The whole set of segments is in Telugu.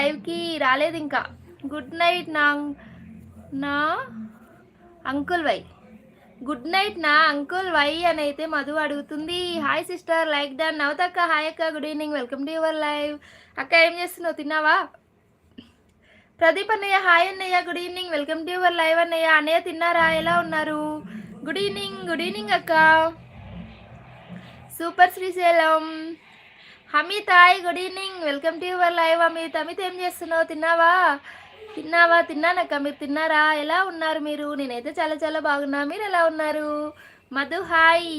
లైవ్కి రాలేదు ఇంకా. గుడ్ నైట్ నా నా అంకుల్ వై. గుడ్ నైట్ నా అంకుల్ వై అని అయితే మధు అడుగుతుంది. Hi sister, like done. నవతక్క హాయ్ అక్క, good evening, welcome to your live. అక్క ఏం చేస్తున్నావు, తిన్నావా? ప్రదీప్ అన్నయ్య హాయ్ అన్నయ్య, good evening, welcome to your live అన్నయ్య. అన్నయ్య తిన్నారా, ఎలా ఉన్నారు? గుడ్ ఈవినింగ్, గుడ్ ఈవినింగ్ అక్క. Super Srisailam. Amit hi, good evening, welcome to your live. Amit Amit ఏం చేస్తున్నావు, తిన్నావా? తిన్నానక్క, మీరు తిన్నారా? ఎలా ఉన్నారు మీరు? నేనైతే చాలా చాలా బాగున్నా, మీరు ఎలా ఉన్నారు? మధు హాయ్.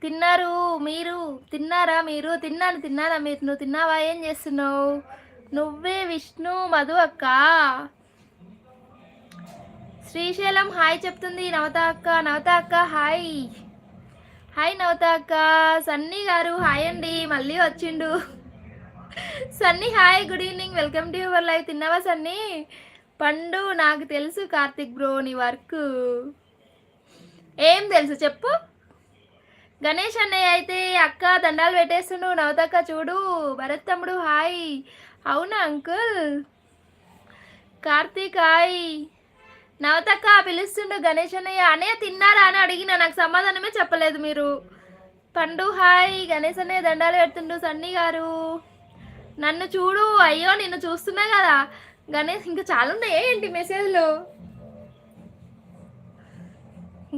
తిన్నారు మీరు? తిన్నారా మీరు? తిన్నాను అమిత్, నువ్వు తిన్నావా? ఏం చేస్తున్నావు? నువ్వే విష్ణు మధు అక్క. శ్రీశైలం హాయ్ చెప్తుంది. నవత అక్క హాయ్. హాయ్ నవత అక్క. సన్నీ గారు హాయ్ అండి, మళ్ళీ వచ్చిండు. Sunny hi, good evening, welcome to your live. తిన్నావా సన్నీ? పండు నాకు తెలుసు కార్తిక్ బ్రో నీ వర్క్. ఏం తెలుసు చెప్పు. గణేష్ అన్నయ్య అయితే అక్క దండాలు పెట్టేస్తుండు. నవతక్క చూడు. భరత్ తమ్ముడు హాయ్. అవునా అంకుల్? కార్తీక్ హాయ్. నవతక్క పిలుస్తుండు గణేష్ అన్నయ్య. అన్నయ్య తిన్నారా అని అడిగిన, నాకు సమాధానమే చెప్పలేదు మీరు. పండు హాయ్. గణేష్ అన్నయ్య దండాలు పెడుతుండు. సన్నీ గారు నన్ను చూడు. అయ్యో నిన్ను చూస్తున్నా కదా గణేష్. ఇంకా చాలా ఉన్నాయి ఏంటి మెసేజ్లు.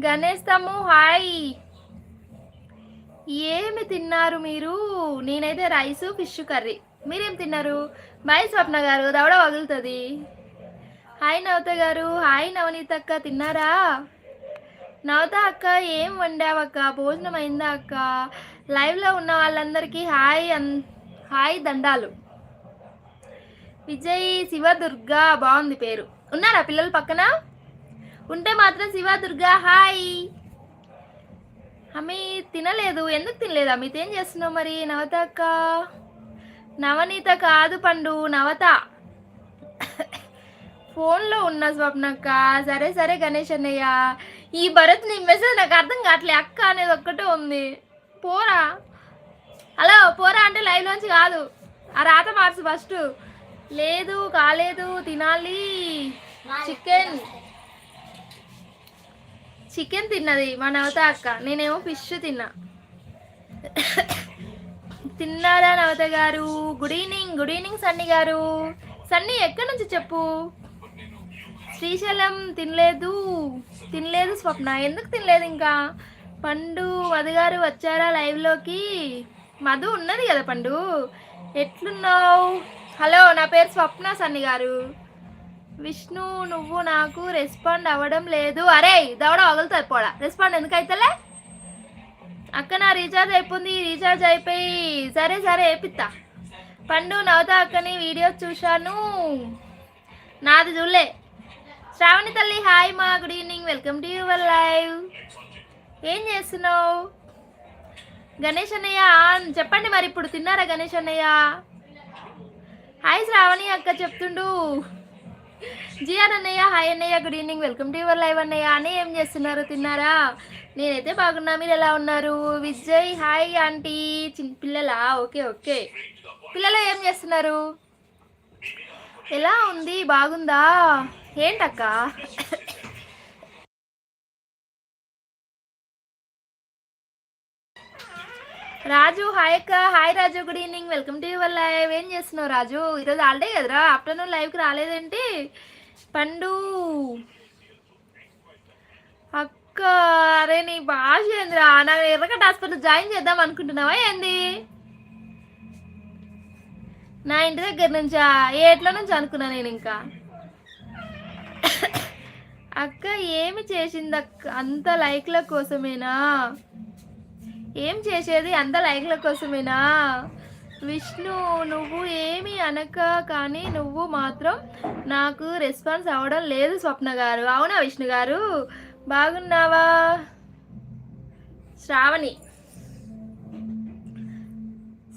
గణేష్ తమ్ము హాయ్. ఏమి తిన్నారు మీరు? నేనైతే రైసు ఫిష్ కర్రీ. మీరేం తిన్నారు? బాయ్ స్వప్న గారు, దవడ వగులుతుంది. హాయ్ నవత గారు. హాయ్ నవనీత అక్క, తిన్నారా? నవత అక్క ఏం వండావక్క? భోజనం అయిందా అక్క? లైవ్లో ఉన్న వాళ్ళందరికీ హాయ్ హాయ్ దండాలు. విజయ్ శివదుర్గా బాగుంది పేరు. ఉన్నారా పిల్లలు పక్కన? ఉంటే మాత్రం శివదుర్గా హాయ్. అమ్మి తినలేదు. ఎందుకు తినలేదు అమిత్? ఏం చేస్తున్నావు మరి? నవత అక్క. నవనీత కాదు పండు, నవత. ఫోన్లో ఉన్న స్వప్నక్క. సరే గణేష్ అన్నయ్య. ఈ భరత్ నీ మెసేజ్ నాకు అర్థం కావట్లే. అక్క అనేది ఒక్కటే ఉంది. పోరా. హలో పోరా అంటే లైవ్లోంచి కాదు, ఆ రాత మార్చు ఫస్ట్. లేదు కాలేదు, తినాలి. చికెన్ తిన్నది మా నవత అక్క, నేనేమో ఫిష్ తిన్నా. తిన్నారా నవత గారు? గుడ్ ఈవినింగ్ సన్నీ గారు. సన్నీ ఎక్కడి నుంచి చెప్పు. శ్రీశైలం తినలేదు స్వప్న. ఎందుకు తినలేదు ఇంకా? పండు మధు గారు వచ్చారా లైవ్లోకి? మధు ఉన్నది కదా పండు. ఎట్లున్నావు? హలో నా పేరు స్వప్న. సన్ని గారు. విష్ణు నువ్వు నాకు రెస్పాండ్ అవ్వడం లేదు. అరే దవడ వగులుతుంది పోడా. రెస్పాండ్ ఎందుకు అవుతలే అక్క? నా రీఛార్జ్ అయిపోయింది. రీఛార్జ్ అయిపోయి సరే వేపిస్తా. పండు నవత అక్కని వీడియోస్ చూశాను, నాది చూడలే. శ్రావణి తల్లి హాయ్ మా, good evening, welcome to your live. ఏం చేస్తున్నావు? గణేష్ అన్నయ్య చెప్పండి మరి. ఇప్పుడు తిన్నారా గణేష్ అన్నయ్య? హాయ్ శ్రావణి అక్క చెప్తుండు. జిఆర్ అన్నయ్య హాయ్ అన్నయ్య, good evening, welcome to your live అన్నయ్య. అని ఏం చేస్తున్నారు, తిన్నారా? నేనైతే బాగున్నా, మీరు ఎలా ఉన్నారు? Vijay hi aunty. పిల్లలా? ఓకే. పిల్లలు ఏం చేస్తున్నారు? ఎలా ఉంది, బాగుందా? ఏంటక్క? రాజు హాయ్ అక్క. Hi Raju, good evening, welcome to your live. ఏం చేస్తున్నావు రాజు? ఈరోజు హాలిడే కదరా, ఆఫ్టర్నూన్ లైవ్కి రాలేదేంటి? పండు అక్క అరే నీ భాష ఏందిరా? నా ఎర్రగడ్డ హాస్పిటల్ జాయిన్ చేద్దాం అనుకుంటున్నావా ఏంది? నా ఇంటి దగ్గర నుంచా? ఏట్ల నుంచి అనుకున్నా నేను. ఇంకా అక్క ఏమి చేసింది అక్క? అంత లైక్ల కోసమేనా? ఏం చేసేది అంత లైక్ల కోసమేనా? విష్ణు నువ్వు ఏమి అనక కానీ నువ్వు మాత్రం నాకు రెస్పాన్స్ అవ్వడం లేదు స్వప్న గారు. అవునా విష్ణు గారు? బాగున్నావా? శ్రావణి.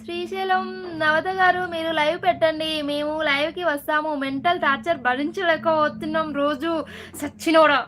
శ్రీశైలం నవత గారు మీరు లైవ్ పెట్టండి, మేము లైవ్కి వస్తాము. మెంటల్ టార్చర్ భరించలేకపోతున్నాం రోజు. సచ్చినోడా